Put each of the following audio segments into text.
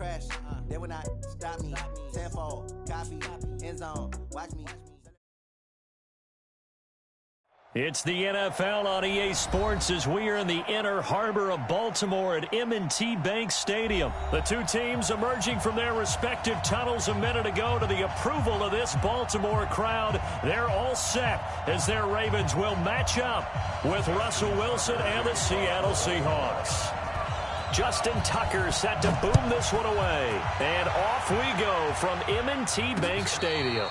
crash. They will not stop me. Tenfold, copy, end zone. Watch me. It's the NFL on EA Sports as we are in the inner harbor of Baltimore at M&T Bank Stadium. The two teams emerging from their respective tunnels a minute ago to the approval of this Baltimore crowd. They're all set as their Ravens will match up with Russell Wilson and the Seattle Seahawks. Justin Tucker set to boom this one away. And off we go from M&T Bank Stadium.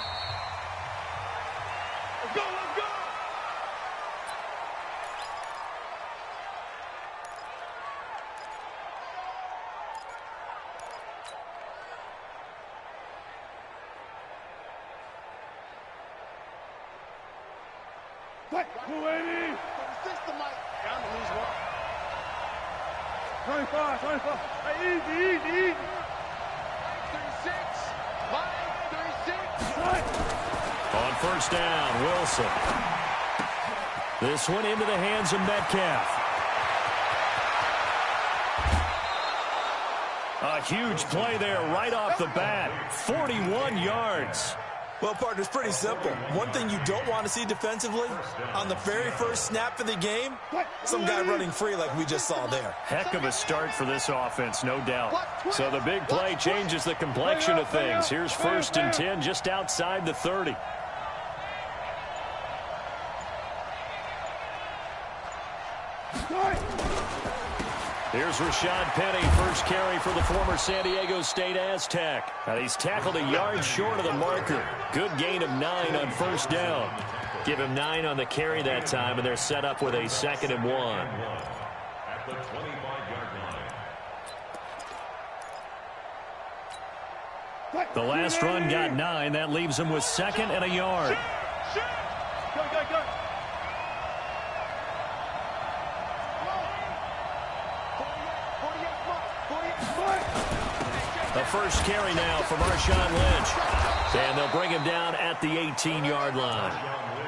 What? 280. System, Mike. Down to lose one. 25. Easy. 36. Mike, 36. On first down, Wilson. This one into the hands of Metcalf. A huge play there right off the bat. 41 yards. Well, partner, it's pretty simple. One thing you don't want to see defensively, on the very first snap of the game, some guy running free like we just saw there. Heck of a start for this offense, no doubt. So the big play changes the complexion of things. Here's 1st and 10 just outside the 30. Here's Rashad Penny, first carry for the former San Diego State Aztec. And he's tackled a yard short of the marker. Good gain of 9 on first down. Give him 9 on the carry that time, and they're set up with a 2nd and 1. At the 25-yard line. The last run got 9. That leaves him with 2nd and a yard. Go. The first carry now for Marshawn Lynch. And they'll bring him down at the 18-yard line.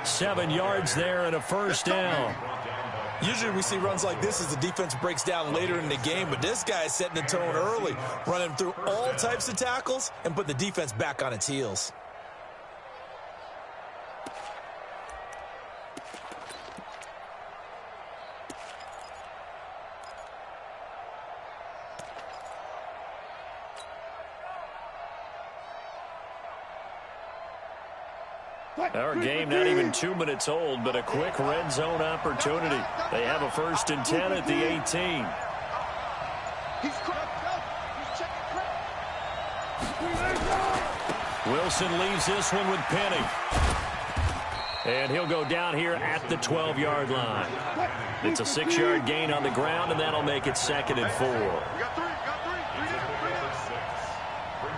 7 yards there and a first down. Usually we see runs like this as the defense breaks down later in the game, but this guy is setting the tone early, running through all types of tackles and putting the defense back on its heels. Our game not even 2 minutes old, but a quick red zone opportunity. They have a 1st and 10 at the 18. Wilson leaves this one with Penny. And he'll go down here at the 12-yard line. It's a 6-yard gain on the ground, and that'll make it 2nd and 4. Brings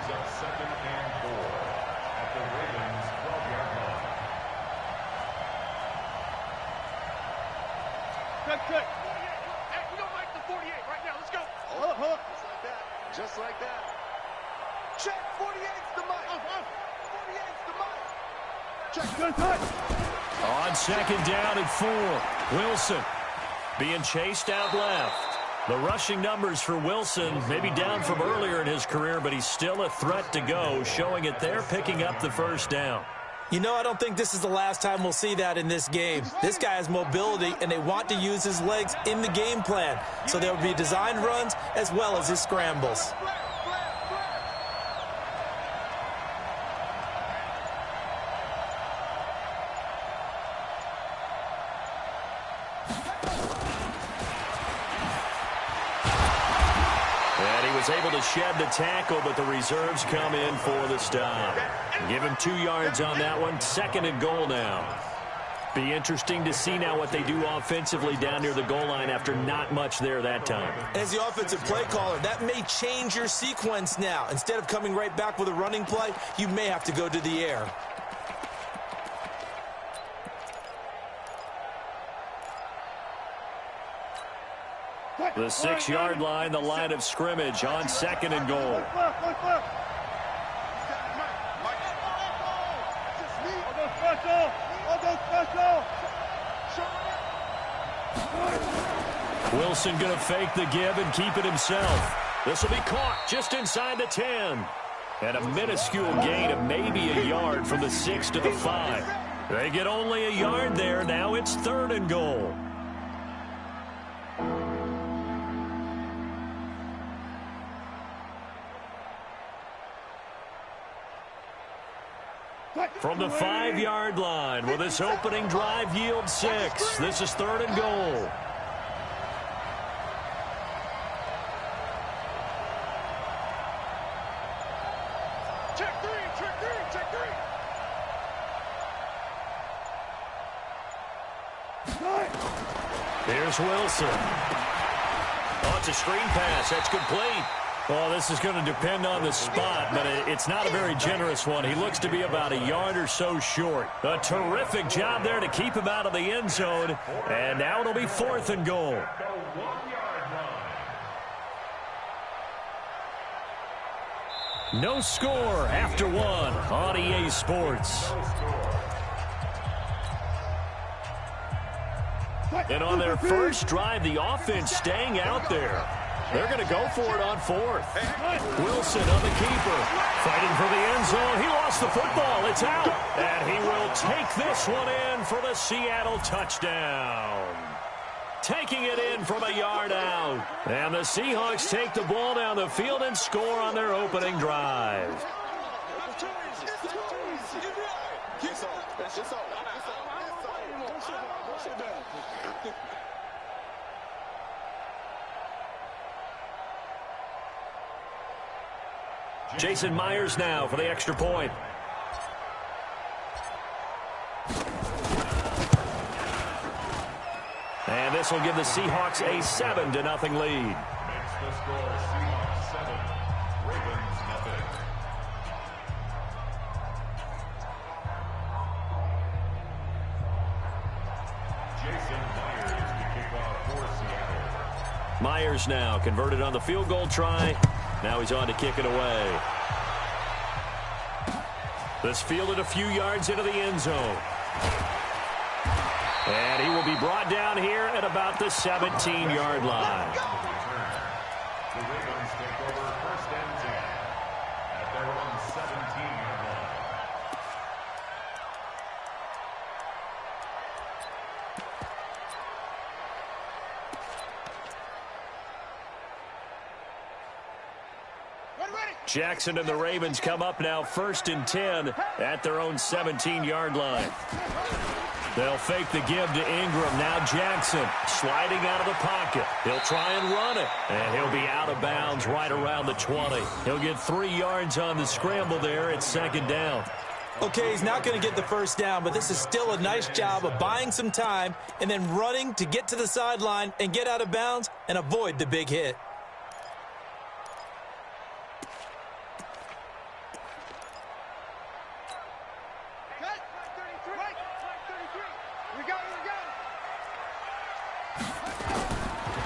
up 2nd and 4 at the Ravens' 12-yard line. Cut. Hey, we don't like the 48 right now. Let's go. Just like that. Check. 48's the mic. 48's the mic. Check. Good cut. On 2nd down and 4. Wilson being chased out left. The rushing numbers for Wilson may be down from earlier in his career, but he's still a threat to go, showing it there, picking up the first down. You know, I don't think this is the last time we'll see that in this game. This guy has mobility, and they want to use his legs in the game plan. So there will be designed runs as well as his scrambles. Able to shed the tackle, but the reserves come in for the stop. Give him 2 yards on that one. 2nd and goal now. Be interesting to see now what they do offensively down near the goal line after not much there that time. As the offensive play caller, that may change your sequence now. Instead of coming right back with a running play, you may have to go to the air. The 6-yard line, the line of scrimmage on 2nd and goal. Wilson going to fake the give and keep it himself. This will be caught just inside the 10. And a minuscule gain of maybe a yard from the 6 to the 5. They get only a yard there. Now it's 3rd and goal. From the 5-yard line, will this opening drive yield 6? This is 3rd and goal. Check three. Here's Wilson. Oh, it's a screen pass. That's complete. Well, this is going to depend on the spot, but it's not a very generous one. He looks to be about a yard or so short. A terrific job there to keep him out of the end zone. And now it'll be 4th and goal. No score after 1 on EA Sports. And on their first drive, the offense staying out there. They're going to go for it on 4th. Wilson on the keeper. Fighting for the end zone. He lost the football. It's out. And he will take this one in for the Seattle touchdown. Taking it in from a yard out. And the Seahawks take the ball down the field and score on their opening drive. Jason Myers now for the extra point. And this will give the Seahawks a 7-0 lead. Makes the score Seahawks 7, Ravens nothing. Jason Myers to kick off for Seattle. Myers now converted on the field goal try. Now he's on to kick it away. This fielded a few yards into the end zone. And he will be brought down here at about the 17-yard line. The Ravens take over 1st and 10 at their own 17-yard line. Jackson and the Ravens come up now 1st and 10 at their own 17-yard line. They'll fake the give to Ingram. Now Jackson sliding out of the pocket. He'll try and run it. And he'll be out of bounds right around the 20. He'll get 3 yards on the scramble there. It's 2nd down. Okay, he's not going to get the first down, but this is still a nice job of buying some time and then running to get to the sideline and get out of bounds and avoid the big hit.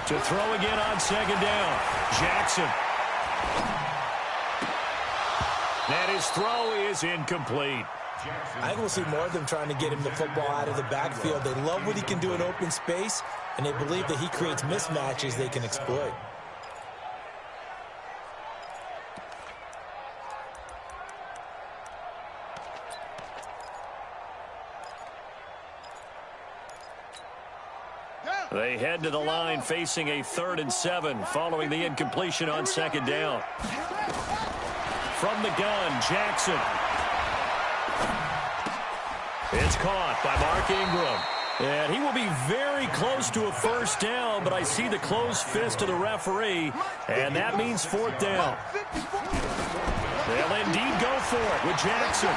To throw again on 2nd down. Jackson. And his throw is incomplete. I think we'll see more of them trying to get him the football out of the backfield. They love what he can do in open space, and they believe that he creates mismatches they can exploit. They head to the line facing a 3rd and 7 following the incompletion on 2nd down. From the gun, Jackson. It's caught by Mark Ingram. And he will be very close to a first down, but I see the closed fist of the referee, and that means 4th down. They'll indeed go for it with Jackson.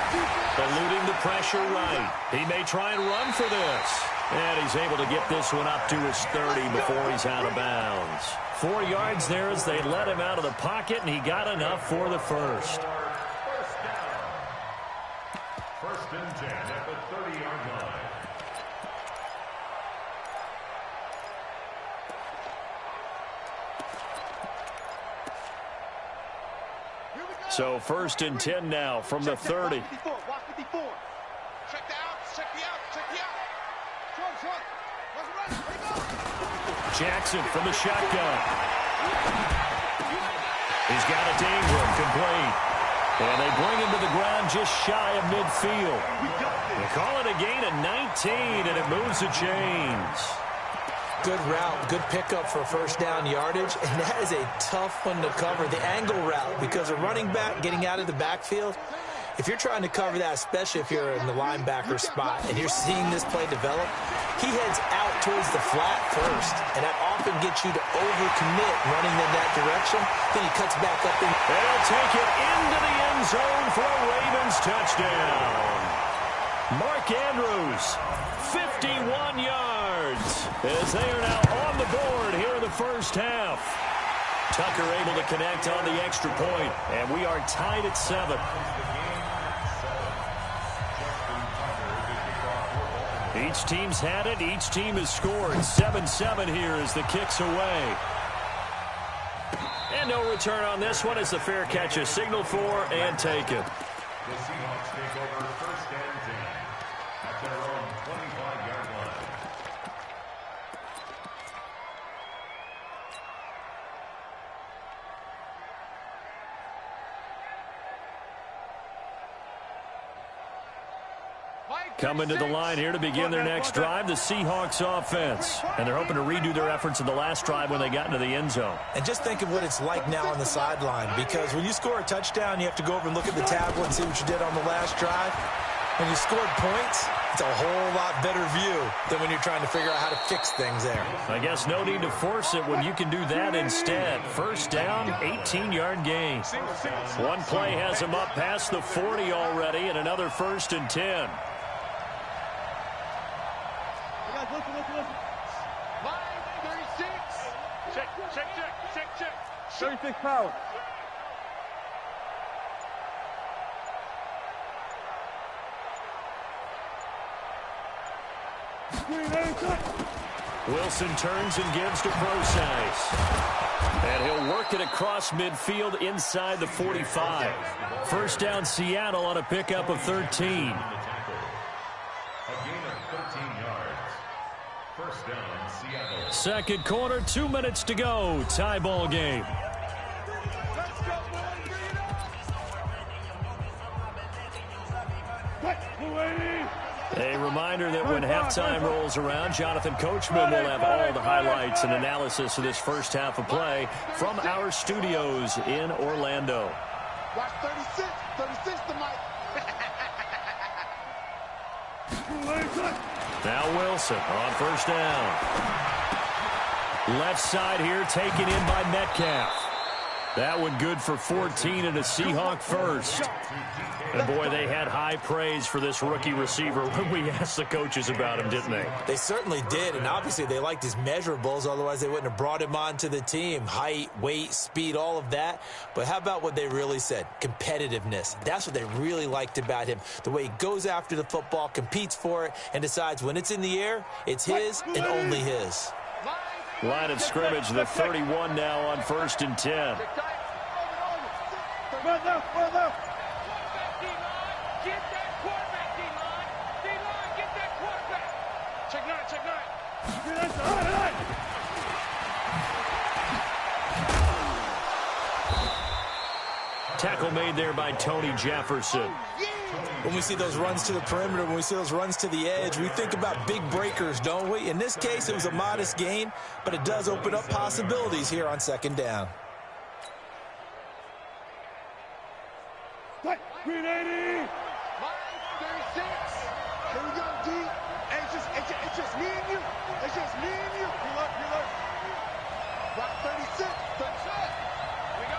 Eluding the pressure right. He may try and run for this. And he's able to get this one up to his 30 before he's out of bounds. 4 yards there as they let him out of the pocket, and he got enough for the first. 1st and 10 at the 30-yard line. So 1st and 10 now from the 30. Check the outs, check the outs, check the outs. Jackson from the shotgun. He's got it to Ingram, complete. And they bring him to the ground just shy of midfield. They call it a gain of 19, and it moves the chains. Good route, good pickup for first down yardage, and that is a tough one to cover, the angle route, because a running back getting out of the backfield, if you're trying to cover that, especially if you're in the linebacker spot and you're seeing this play develop, he heads out towards the flat first, and that often gets you to overcommit running in that direction. Then he cuts back up. They'll take it into the end zone for a Ravens touchdown. Mark Andrews, 51 yards, as they are now on the board here in the first half. Tucker able to connect on the extra point, and we are tied at 7. Each team's had it. Each team has scored. 7-7 here as the kick's away. And no return on this one as the fair catch is signaled for and taken. The Seahawks take over first and 10 at their own 25-yard line. Coming to the line here to begin their next drive, the Seahawks offense. And they're hoping to redo their efforts in the last drive when they got into the end zone. And just think of what it's like now on the sideline, because when you score a touchdown, you have to go over and look at the tablet and see what you did on the last drive. When you scored points, it's a whole lot better view than when you're trying to figure out how to fix things there. I guess no need to force it when you can do that instead. First down, 18-yard gain. One play has him up past the 40 already, and another 1st and 10. Line 36. Check. 36 power. Wilson turns and gives to Procise. And he'll work it across midfield inside the 45. First down, Seattle on a pickup of 13. A gain of 13 yards. First down, Seattle. Second quarter, 2 minutes to go. Tie ball game. A reminder that when halftime rolls around, Jonathan Coachman will have all the highlights and analysis of this first half of play from our studios in Orlando. Watch 36. 36 to Mike. Now Wilson on first down. Left side here taken in by Metcalf. That one good for 14 and a Seahawk first. And boy, they had high praise for this rookie receiver when we asked the coaches about him, didn't they? They certainly did, and obviously they liked his measurables, otherwise they wouldn't have brought him onto the team. Height, weight, speed, all of that. But how about what they really said? Competitiveness. That's what they really liked about him. The way he goes after the football, competes for it, and decides when it's in the air, it's his and only his. Line of scrimmage, the 31 now on 1st and 10. Tackle made there by Tony Jefferson. When we see those runs to the perimeter, when we see those runs to the edge, we think about big breakers, don't we? In this case, it was a modest gain, but it does open up possibilities here on second down. Green 80. Line 36. Here we go, D. Hey, it's just me and you. It's just me and you. Pull up. Line 36. 36. Here we go.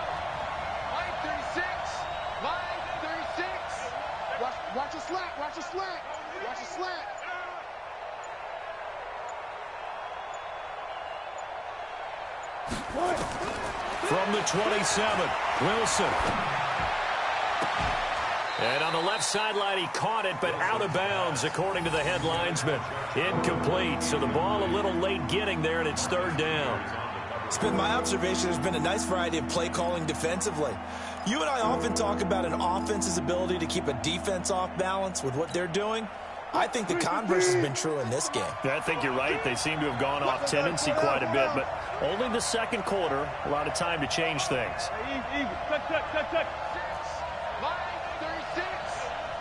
Line 36. Line 36. Watch a slant. Watch a slant. Watch a slant. From the 27, Wilson. And on the left sideline, he caught it, but out of bounds, according to the head linesman. Incomplete, so the ball a little late getting there, and it's third down. It's been my observation there's been a nice variety of play calling defensively. You and I often talk about an offense's ability to keep a defense off balance with what they're doing. I think the converse has been true in this game. I think you're right. They seem to have gone off tendency quite a bit, but only the second quarter, a lot of time to change things. Line 36.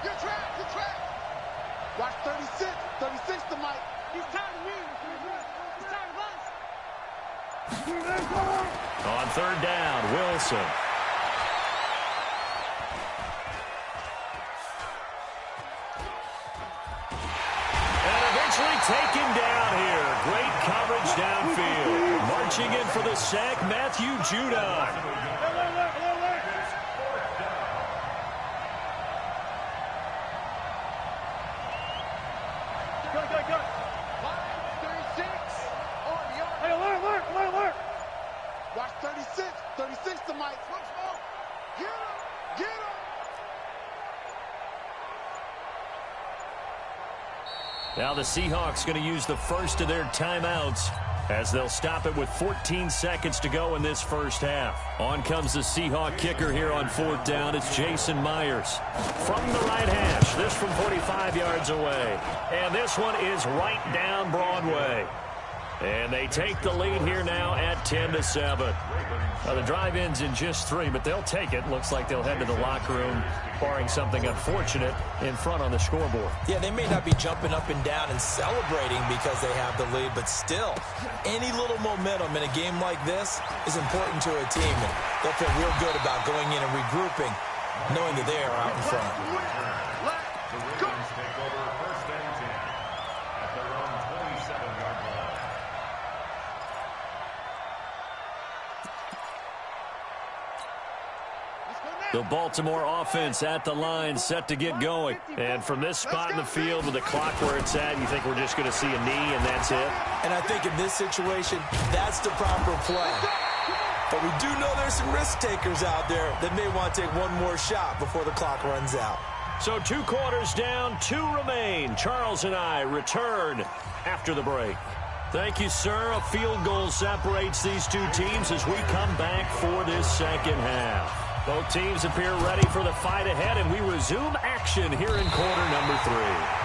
You're trapped. You're trapped. Watch 36. 36 to Mike. He's tired of me. He's tired of us. On third down, Wilson. Taken down here. Great coverage downfield. Marching in for the sack, Matthew Judon. Watch 36. 36 to Mike. Get him. Get him. Now the Seahawks going to use the first of their timeouts as they'll stop it with 14 seconds to go in this first half. On comes the Seahawk kicker here on fourth down. It's Jason Myers. From the right hash, this from 45 yards away. And this one is right down Broadway. And they take the lead here now at 10-7. Now the drive ends in just 3, but they'll take it. Looks like they'll head to the locker room, barring something unfortunate in front on the scoreboard. Yeah, they may not be jumping up and down and celebrating because they have the lead, but still, any little momentum in a game like this is important to a team. And they'll feel real good about going in and regrouping, knowing that they are out in front. The Ravens take over first and 10 at their own 27-yard line. The Baltimore offense at the line, set to get going. And from this spot in the field with the clock where it's at, you think we're just going to see a knee and that's it? And I think in this situation, that's the proper play. But we do know there's some risk takers out there that may want to take one more shot before the clock runs out. So 2 quarters down, 2 remain. Charles and I return after the break. Thank you, sir. A field goal separates these two teams as we come back for this second half. Both teams appear ready for the fight ahead, and we resume action here in quarter number 3.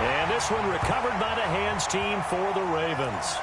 And this one recovered by the hands team for the Ravens.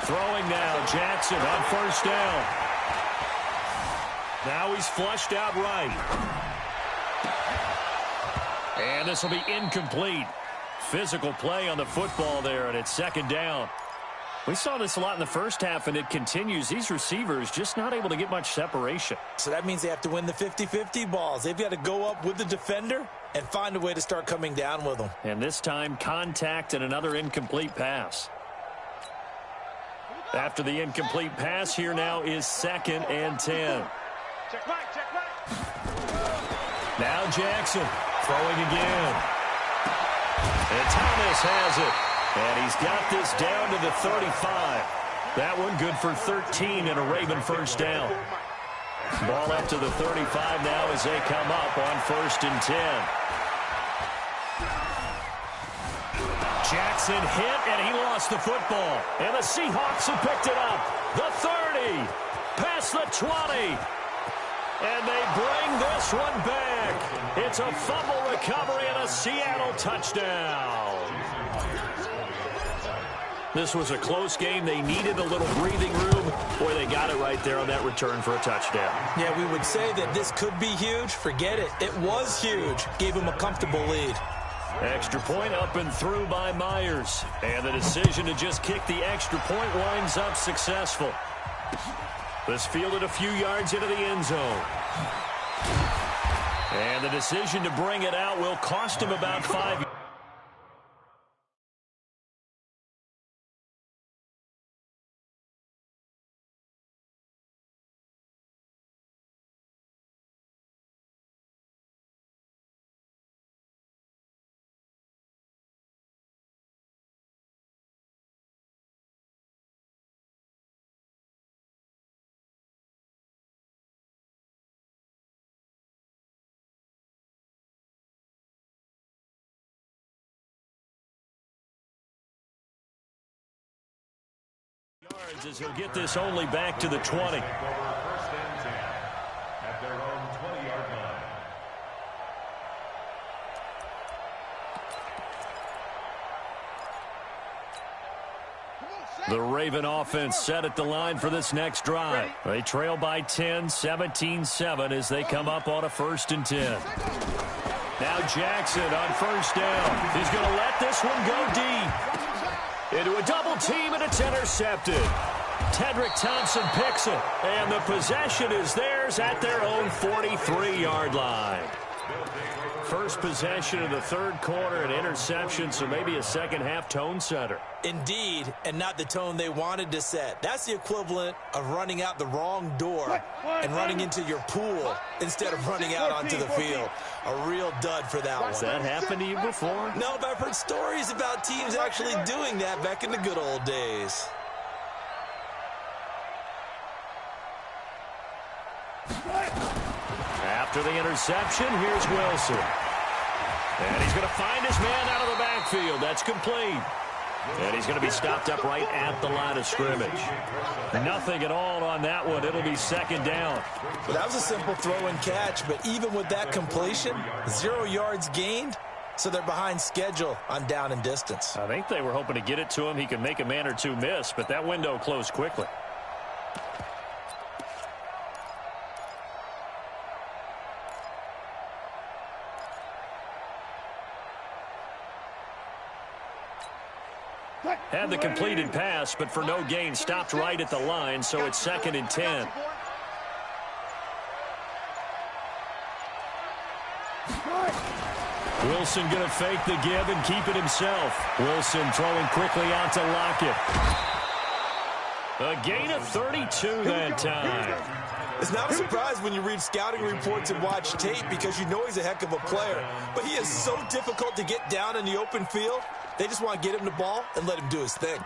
Throwing now, Jackson on first down. Now he's flushed out right. And this will be incomplete. Physical play on the football there, and it's second down. We saw this a lot in the first half, and it continues. These receivers just not able to get much separation. So that means they have to win the 50-50 balls. They've got to go up with the defender and find a way to start coming down with them. And this time, contact and another incomplete pass. After the incomplete pass, here now is second and 10. Check right, check right. Now Jackson throwing again. And Thomas has it. And he's got this down to the 35. That one good for 13 and a Raven first down. Ball up to the 35 now as they come up on first and 10. Jackson hit, and he lost the football. And the Seahawks have picked it up. The 30, past the 20. And they bring this one back. It's a fumble recovery and a Seattle touchdown. This was a close game. They needed a little breathing room. Boy, they got it right there on that return for a touchdown. Yeah, we would say that this could be huge. Forget it. It was huge. Gave him a comfortable lead. Extra point up and through by Myers. And the decision to just kick the extra point winds up successful. This fielded a few yards into the end zone. And the decision to bring it out will cost him about 5 yards. yards as he'll get this only back to the 20. First and 10 at their own 20-yard line. The Raven offense set at the line for this next drive. They trail by 10, 17-7 as they come up on a 1st and 10. Now Jackson on 1st down. He's going to let this one go deep. Into a double team, and it's intercepted. Tedrick Thompson picks it, and the possession is theirs at their own 43-yard line. First possession of the 3rd quarter, an interception, so maybe a second-half tone setter. Indeed, and not the tone they wanted to set. That's the equivalent of running out the wrong door and running into your pool instead of running out onto the field. A real dud for that one. Has that happened to you before? No, but I've heard stories about teams actually doing that back in the good old days. After the interception, here's Wilson. And he's going to find his man out of the backfield. That's complete. And he's going to be stopped up right at the line of scrimmage. Nothing at all on that one. It'll be 2nd down. Well, that was a simple throw and catch, but even with that completion, 0 yards gained, so they're behind schedule on down and distance. I think they were hoping to get it to him. He could make a man or two miss, but that window closed quickly. Had the completed pass, but for no gain, stopped right at the line, so it's 2nd and 10. Wilson going to fake the give and keep it himself. Wilson throwing quickly out to Lockett. A gain of 32 that time. It's not a surprise when you read scouting reports and watch tape because you know he's a heck of a player. But he is so difficult to get down in the open field. They just want to get him the ball and let him do his thing.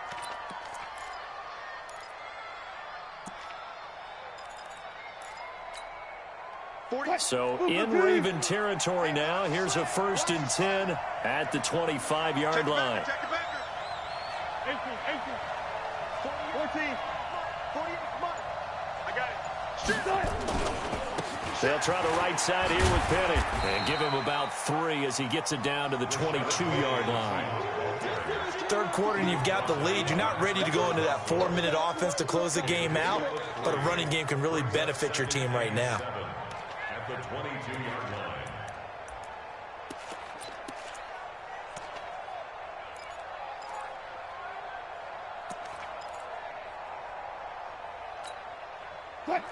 So in Raven territory now. Here's a 1st and 10 at the 25-yard line. 18, 14, 48, come on. I got it. They'll try the right side here with Penny. And give him about 3 as he gets it down to the 22-yard line. 3rd quarter and you've got the lead. You're not ready to go into that 4-minute offense to close the game out, but a running game can really benefit your team right now. At the 22-yard line.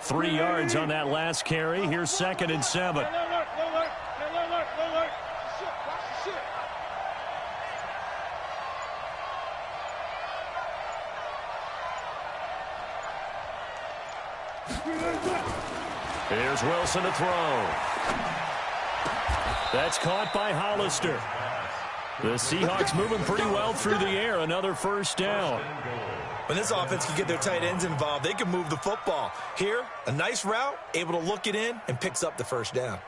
Three yards on that last carry. Here's 2nd and 7. Here's Wilson to throw. That's caught by Hollister. The Seahawks moving pretty well through the air. Another 1st down. When this offense can get their tight ends involved, they can move the football. Here, a nice route, able to look it in, and picks up the 1st down.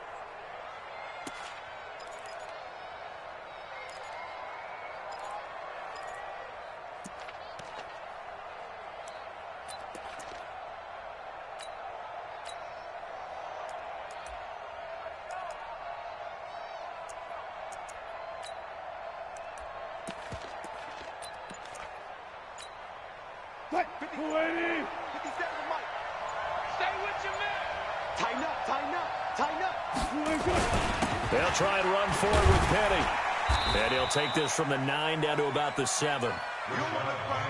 They'll try and run forward with Penny. And he'll take this from the 9 down to about the 7.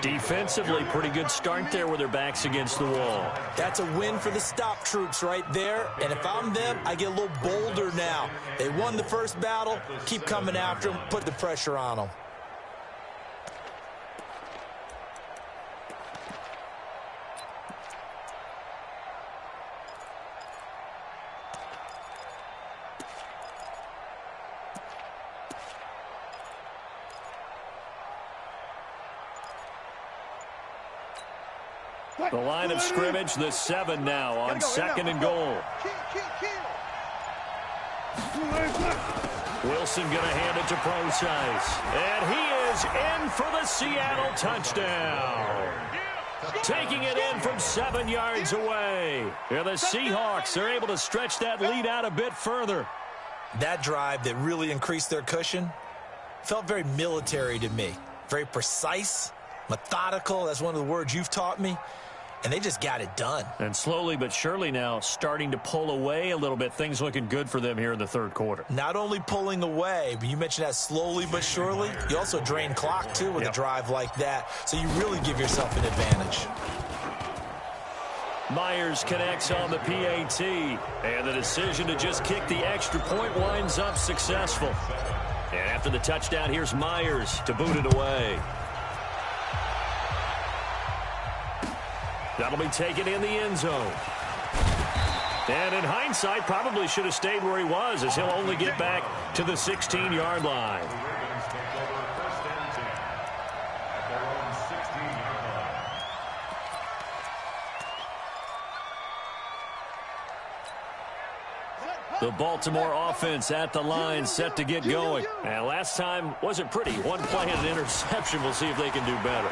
Defensively, pretty good start there with their backs against the wall. That's a win for the stop troops right there. And if I'm them, I get a little bolder now. They won the first battle. Keep coming after them. Put the pressure on them. The line of scrimmage, the 7 now on 2nd and goal. Wilson going to hand it to Procise. And he is in for the Seattle touchdown. Taking it in from 7 yards away. And the Seahawks are able to stretch that lead out a bit further. That drive that really increased their cushion felt very military to me. Very precise, methodical. That's one of the words you've taught me. And they just got it done. And slowly but surely now starting to pull away a little bit. Things looking good for them here in the third quarter. Not only pulling away, but you mentioned that slowly but surely. You also drain clock, too, with a drive like that. So you really give yourself an advantage. Myers connects on the PAT. And the decision to just kick the extra point winds up successful. And after the touchdown, here's Myers to boot it away. That'll be taken in the end zone. And in hindsight, probably should have stayed where he was, as he'll only get back to the 16-yard line. The Baltimore offense at the line, set to get going. And last time wasn't pretty. One play and an interception. We'll see if they can do better.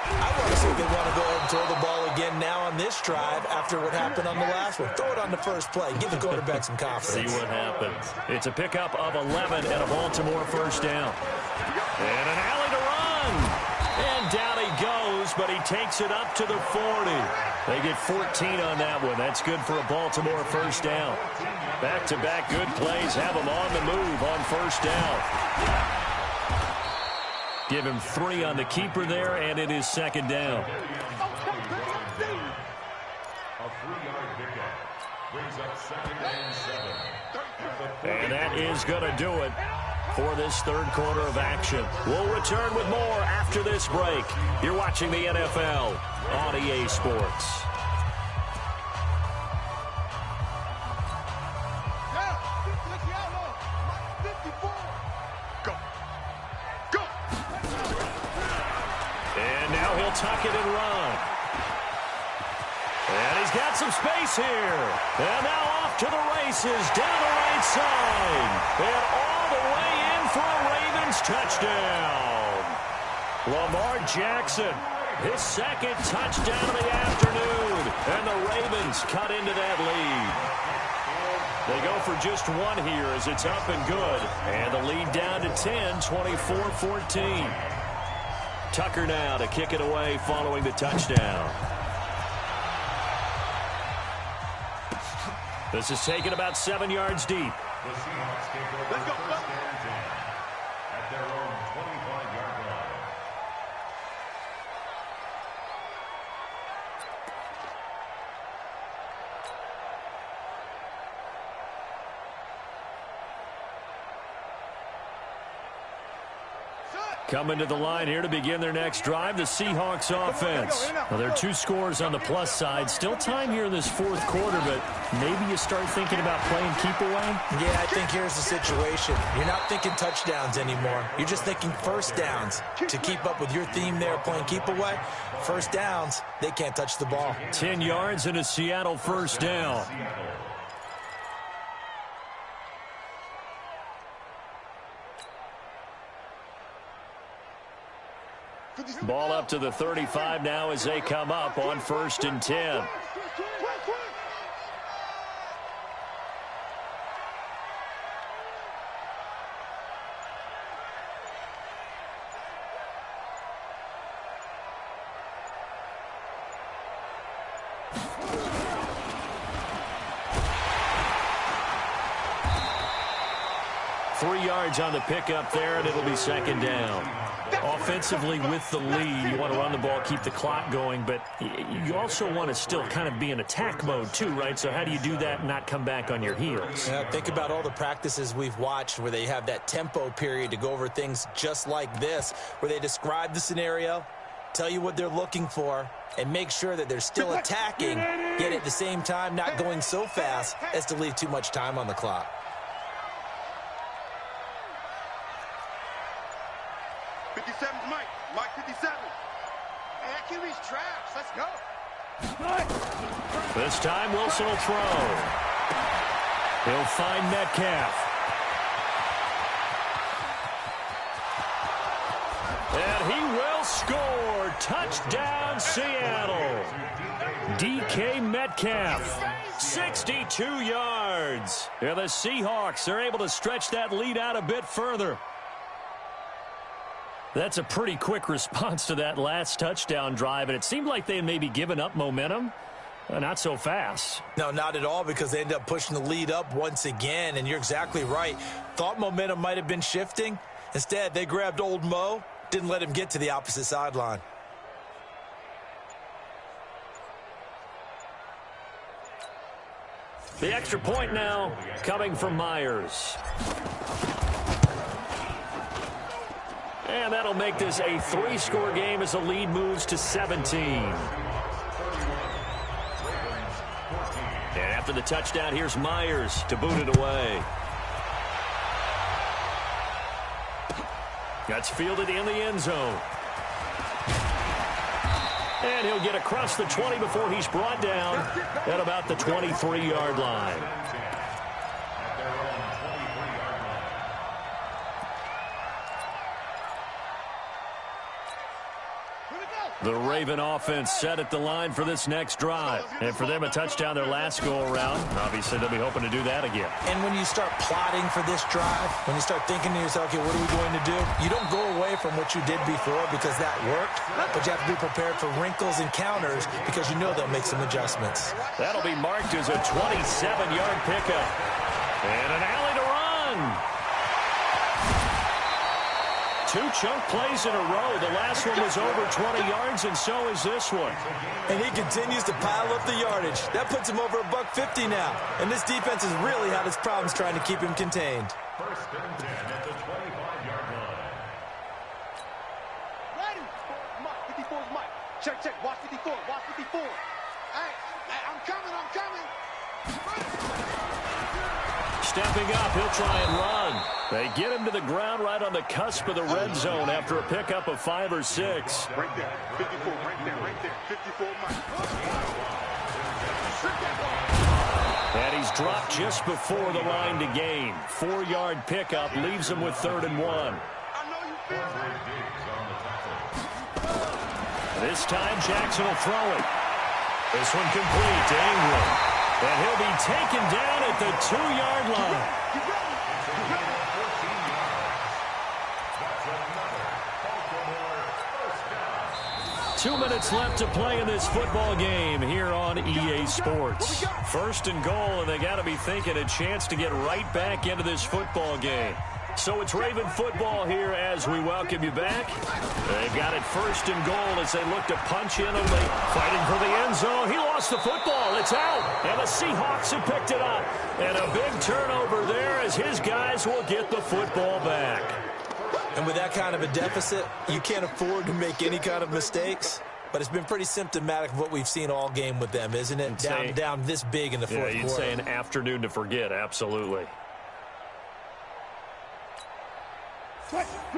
I want to see if they want to go ahead and throw the ball again now on this drive after what happened on the last one. Throw it on the first play. Give the quarterback some confidence. See what happens. It's a pickup of 11 and a Baltimore first down. And an alley to run. And down he goes, but he takes it up to the 40. They get 14 on that one. That's good for a Baltimore first down. Back-to-back good plays have them on the move on first down. Give him 3 on the keeper there, and it is second down. A 3-yard pickup brings up 2nd and 7. And that is going to do it for this third quarter of action. We'll return with more after this break. You're watching the NFL on EA Sports. Tuck it and run. And he's got some space here. And now off to the races down the right side. And all the way in for a Ravens touchdown. Lamar Jackson, his second touchdown of the afternoon. And the Ravens cut into that lead. They go for just one here as it's up and good. And the lead down to 10, 24-14. Tucker now to kick it away following the touchdown. This is taken about 7 yards deep. The Seahawks take over first and 10 at their own 25-yard line. Coming to the line here to begin their next drive, the Seahawks offense. Well, there are 2 scores on the plus side. Still time here in this fourth quarter, but maybe you start thinking about playing keep away? Yeah, I think here's the situation. You're not thinking touchdowns anymore. You're just thinking first downs. To keep up with your theme there, playing keep away, first downs, they can't touch the ball. 10 yards and a Seattle first down. Ball up to the 35 now as they come up on 1st and 10. Three yards on the pickup there, and it'll be second down. Offensively with the lead, you want to run the ball, keep the clock going, but you also want to still kind of be in attack mode too, right? So how do you do that and not come back on your heels? Yeah, think about all the practices we've watched where they have that tempo period to go over things just like this, where they describe the scenario, tell you what they're looking for, and make sure that they're still attacking, yet at the same time not going so fast as to leave too much time on the clock. Mike 57. Hey, that QB's trash. Let's go. This time Wilson will throw. He'll find Metcalf. And he will score. Touchdown, Seattle. DK Metcalf, 62 yards. And the Seahawks are able to stretch that lead out a bit further. That's a pretty quick response to that last touchdown drive, and it seemed like they had maybe given up momentum. Not so fast. No, not at all, because they ended up pushing the lead up once again, and you're exactly right. Thought momentum might have been shifting. Instead, they grabbed old Mo, didn't let him get to the opposite sideline. The extra point now coming from Myers. And that'll make this a 3-score game as the lead moves to 17. And after the touchdown, here's Myers to boot it away. That's fielded in the end zone. And he'll get across the 20 before he's brought down at about the 23-yard line. The Raven offense set at the line for this next drive. And for them, a touchdown their last go-around. Obviously, they'll be hoping to do that again. And when you start plotting for this drive, when you start thinking to yourself, okay, what are we going to do? You don't go away from what you did before because that worked, but you have to be prepared for wrinkles and counters because you know they'll make some adjustments. That'll be marked as a 27-yard pickup. And an alley to run. 2 chunk plays in a row. The last one was over 20 yards, and so is this one. And he continues to pile up the yardage. That puts him over $150 now. And this defense has really had its problems trying to keep him contained. First and 10 at the 25-yard line. Ready? 54's Mike. Check, check. Watch 54. Watch 54. Hey, I'm coming. I'm coming. Stepping up, he'll try and run. They get him to the ground right on the cusp of the red zone after a pickup of 5 or 6. Right there. 54. Right there. Right there. 54 Mike. And he's dropped just before the line to gain. 4-yard pickup leaves him with 3rd and 1. I know you feel it. This time Jackson will throw it. This one complete to Ingram. And he'll be taken down at the 2-yard line. 2 minutes left to play in this football game here on EA Sports. 1st and goal, and they got to be thinking a chance to get right back into this football game. So it's Raven football here as we welcome you back. They've got it 1st and goal as they look to punch in only. Fighting for the end zone. He lost the football. It's out. And the Seahawks have picked it up. And a big turnover there as his guys will get the football back. And with that kind of a deficit, you can't afford to make any kind of mistakes. But it's been pretty symptomatic of what we've seen all game with them, isn't it? Down this big in the fourth quarter. Yeah, you'd say an afternoon to forget. Absolutely.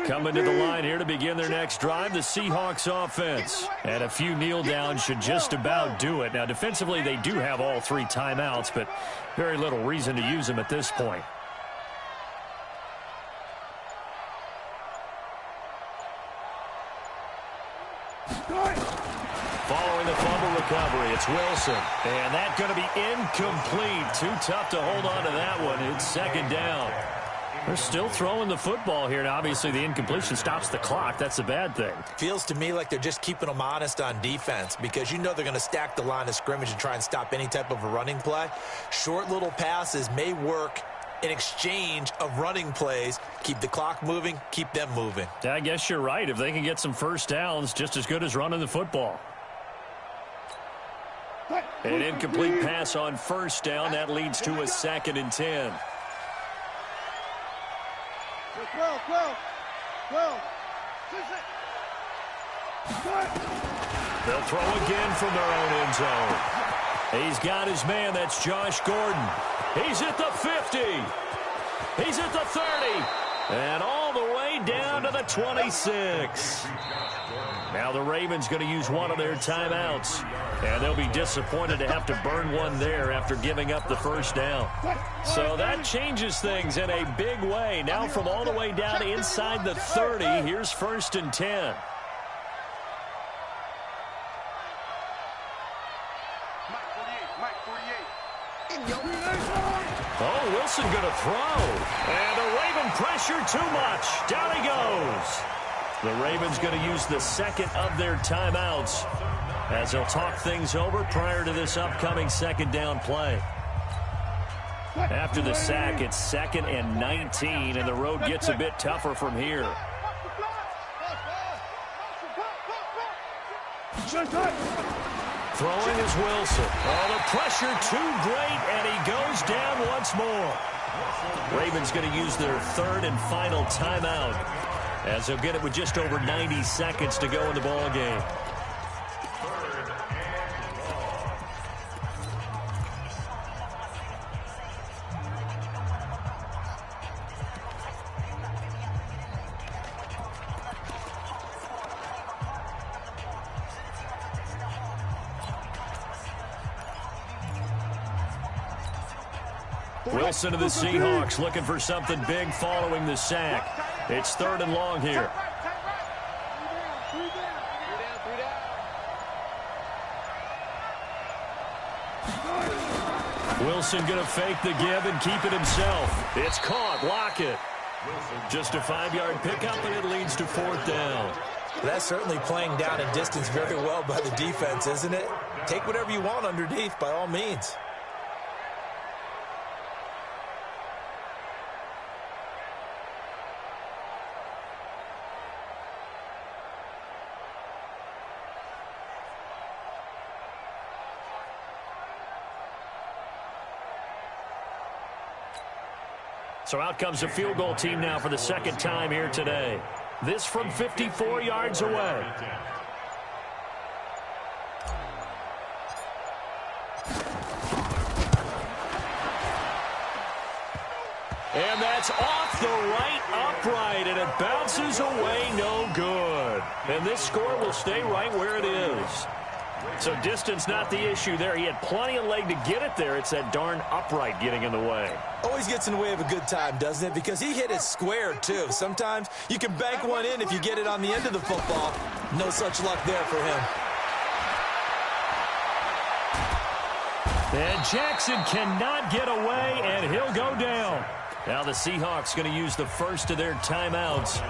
Coming to the line here to begin their next drive, the Seahawks offense. And a few kneel downs should just about do it. Now, defensively, they do have all 3 timeouts, but very little reason to use them at this point. Following the fumble recovery, it's Wilson. And that's going to be incomplete. Too tough to hold on to that one. It's 2nd down. They're still throwing the football here. Now, obviously, the incompletion stops the clock. That's a bad thing. Feels to me like they're just keeping them honest on defense because you know they're going to stack the line of scrimmage and try and stop any type of a running play. Short little passes may work in exchange of running plays. Keep the clock moving, keep them moving. I guess you're right. If they can get some first downs, just as good as running the football. An incomplete pass on 1st down. That leads to a 2nd and 10. 12. They'll throw again from their own end zone. He's got his man. That's Josh Gordon. He's at the 50. He's at the 30. And all the way down to the 26. Now the Ravens going to use one of their timeouts. And they'll be disappointed to have to burn one there after giving up the 1st down. So that changes things in a big way. Now from all the way down inside the 30, here's 1st and 10. Mike 48. Oh, Wilson going to throw. And the Raven pressure too much. Down he goes. The Ravens going to use the second of their timeouts as they'll talk things over prior to this upcoming second down play. After the sack, it's 2nd and 19, and the road gets a bit tougher from here. Throwing is Wilson. Oh, the pressure too great, and he goes down once more. Ravens going to use their third and final timeout as they'll get it with just over 90 seconds to go in the ball game. Wilson to the Seahawks looking for something big following the sack. It's 3rd and long here. Wilson going to fake the give and keep it himself. It's caught. Lockett. Just a 5-yard pickup, and it leads to 4th down. That's certainly playing down and distance very well by the defense, isn't it? Take whatever you want underneath, by all means. So out comes the field goal team now for the second time here today. This from 54 yards away. And that's off the right upright, and it bounces away no good. And this score will stay right where it is. So distance not the issue there. He had plenty of leg to get it there. It's that darn upright getting in the way. Always gets in the way of a good time, doesn't it? Because he hit it square, too. Sometimes you can bank one in if you get it on the end of the football. No such luck there for him. And Jackson cannot get away, and he'll go down. Now the Seahawks going to use the first of their timeouts.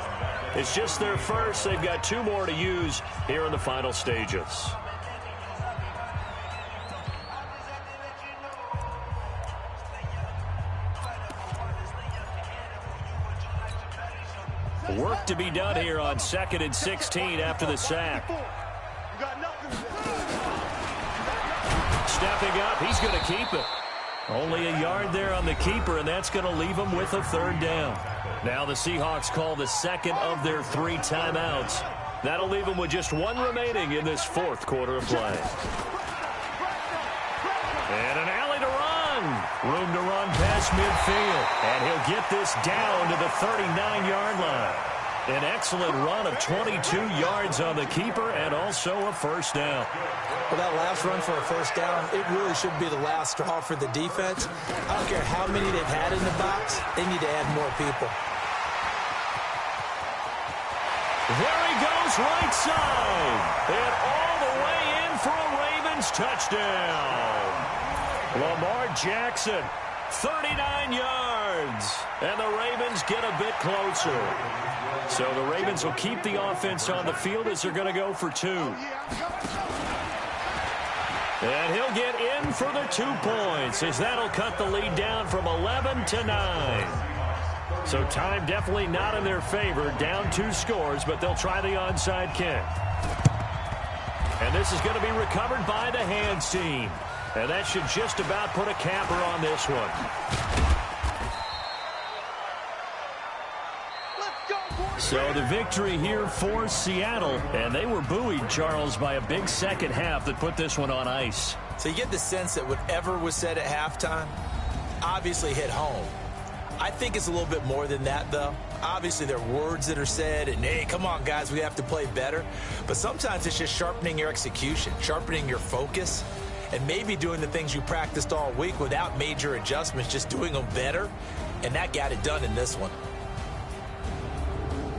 It's just their first. They've got 2 more to use here in the final stages. Work to be done here on 2nd and 16 after the sack. Stepping up, he's going to keep it. Only a yard there on the keeper, and that's going to leave him with a 3rd down. Now the Seahawks call the second of their 3 timeouts. That'll leave them with just 1 remaining in this 4th quarter of play. And an alley to run. Room to run past midfield. And he'll get this down to the 39-yard line. An excellent run of 22 yards on the keeper and also a 1st down. Well, that last run for a 1st down, it really should be the last straw for the defense. I don't care how many they've had in the box. They need to add more people. There he goes, right side. And all the way in for a Ravens touchdown. Lamar Jackson, 39 yards. And the Ravens get a bit closer. So the Ravens will keep the offense on the field as they're going to go for 2. And he'll get in for the 2 points as that'll cut the lead down from 11 to 9. So time definitely not in their favor. Down 2 scores, but they'll try the onside kick. And this is going to be recovered by the hands team. And that should just about put a capper on this one. So the victory here for Seattle. And they were buoyed, Charles, by a big second half that put this one on ice. So you get the sense that whatever was said at halftime obviously hit home. I think it's a little bit more than that, though. Obviously, there are words that are said, and, hey, come on, guys, we have to play better. But sometimes it's just sharpening your execution, sharpening your focus, and maybe doing the things you practiced all week without major adjustments, just doing them better. And that got it done in this one.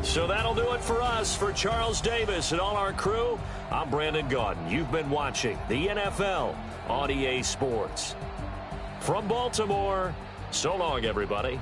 So that'll do it for us. For Charles Davis and all our crew, I'm Brandon Gaudin. You've been watching the NFL on EA Sports. From Baltimore, so long, everybody.